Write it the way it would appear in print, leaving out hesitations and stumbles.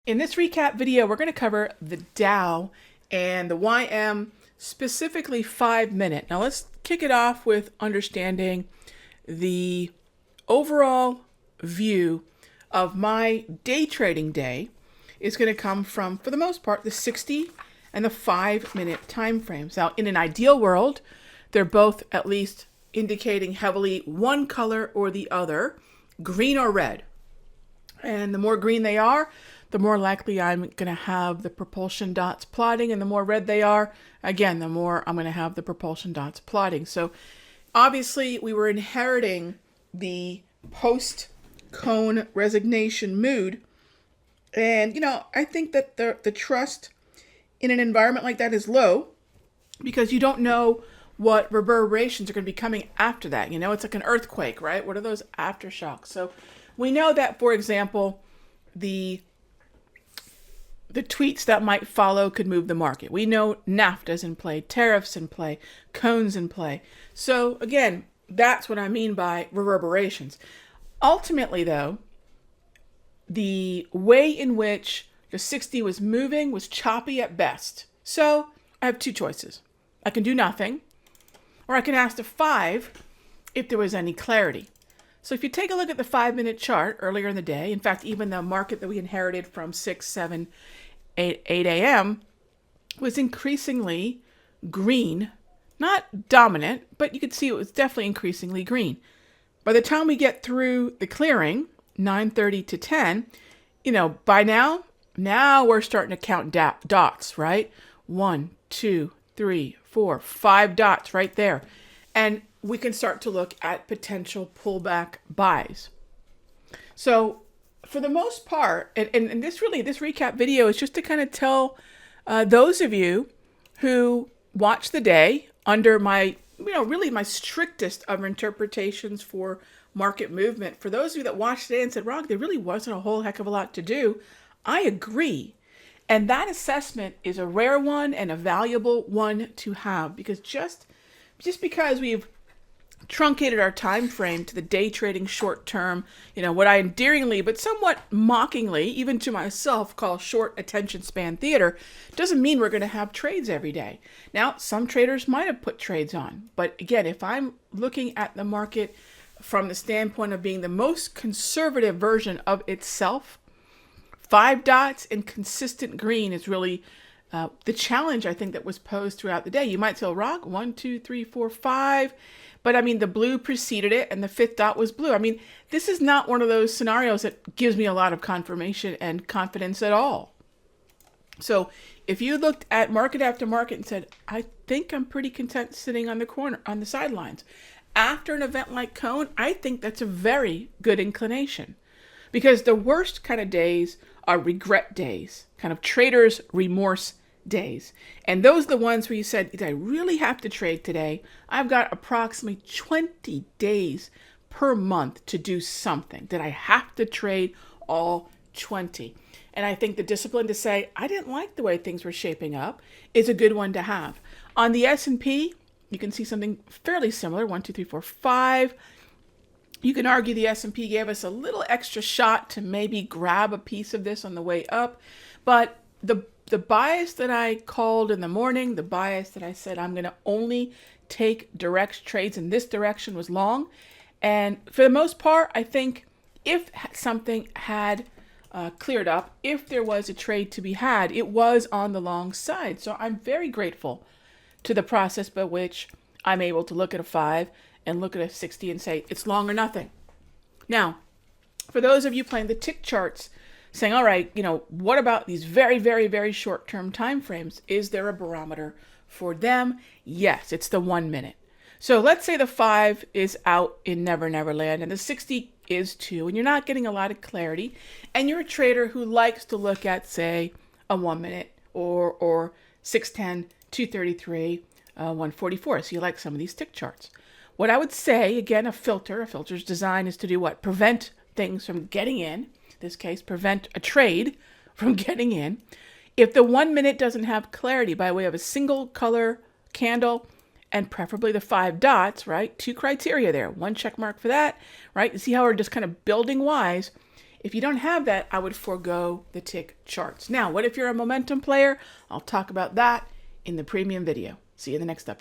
In this recap video, we're going to cover the Dow and the YM, specifically 5-minute. Now let's kick it off with understanding the overall view of my day trading day is going to come from, for the most part, the 60 and the 5-minute time frames. Now, in an ideal world, they're both at least indicating heavily one color or the other, green or red. And the more green they are, the more likely I'm going to have the propulsion dots plotting, and the more red they are, again, the more I'm going to have the propulsion dots plotting. So obviously we were inheriting the post-cone resignation mood. And, I think that the trust in an environment like that is low because you don't know what reverberations are going to be coming after that. It's like an earthquake, right? What are those aftershocks? So we know that, for example, the tweets that might follow could move the market. We know NAFTA's in play, tariffs in play, cones in play. So again, that's what I mean by reverberations. Ultimately, though, the way in which the 60 was moving was choppy at best. So I have two choices. I can do nothing, or I can ask the 5 if there was any clarity. So if you take a look at the 5-minute chart earlier in the day, in fact, even the market that we inherited from 6, 7, 8 a.m. was increasingly green. Not dominant, but you could see it was definitely increasingly green. By the time we get through the clearing, 9:30 to 10, by now we're starting to count dots, right? 1, 2, 3, 4, 5 dots right there. And we can start to look at potential pullback buys. So for the most part, and this recap video is just to kind of tell those of you who watch the day under my, really my strictest of interpretations for market movement. For those of you that watched today and said, Rog, there really wasn't a whole heck of a lot to do. I agree. And that assessment is a rare one and a valuable one to have, because just because we've truncated our time frame to the day trading short term, what I endearingly but somewhat mockingly, even to myself, call short attention span theater, doesn't mean we're going to have trades every day. Now, some traders might have put trades on, but again, if I'm looking at the market from the standpoint of being the most conservative version of itself, 5 dots and consistent green is really the challenge, I think, that was posed throughout the day. You might say, Rog, 1, 2, 3, 4, 5. But the blue preceded it and the 5th dot was blue. This is not one of those scenarios that gives me a lot of confirmation and confidence at all. So if you looked at market after market and said, I think I'm pretty content sitting on the corner, on the sidelines, after an event like Cone, I think that's a very good inclination. Because the worst kind of days are regret days, kind of trader's remorse days. And those are the ones where you said, did I really have to trade today? I've got approximately 20 days per month to do something. Did I have to trade all 20? And I think the discipline to say, I didn't like the way things were shaping up is a good one to have. On the S&P, you can see something fairly similar, 1, 2, 3, 4, 5. You can argue the S&P gave us a little extra shot to maybe grab a piece of this on the way up. But the bias that I called in the morning, the bias that I said I'm going to only take direct trades in this direction was long. And for the most part, I think if something had cleared up, if there was a trade to be had, it was on the long side. So I'm very grateful to the process by which I'm able to look at a 5 and look at a 60 and say, it's long or nothing. Now, for those of you playing the tick charts, saying, all right, what about these very, very, very short-term time frames? Is there a barometer for them? Yes, it's the 1 minute. So let's say the 5 is out in Never Never Land and the 60 is too, and you're not getting a lot of clarity, and you're a trader who likes to look at, say, a 1 minute or 610, 233, 144. So you like some of these tick charts. What I would say, again, a filter's design is to do what? Prevent things from getting in. This case, prevent a trade from getting in. If the 1 minute doesn't have clarity by way of a single color candle and preferably the 5 dots, right? 2 criteria there, 1 check mark for that, right? You see how we're just kind of building wise. If you don't have that, I would forego the tick charts. Now, what if you're a momentum player? I'll talk about that in the premium video. See you in the next update.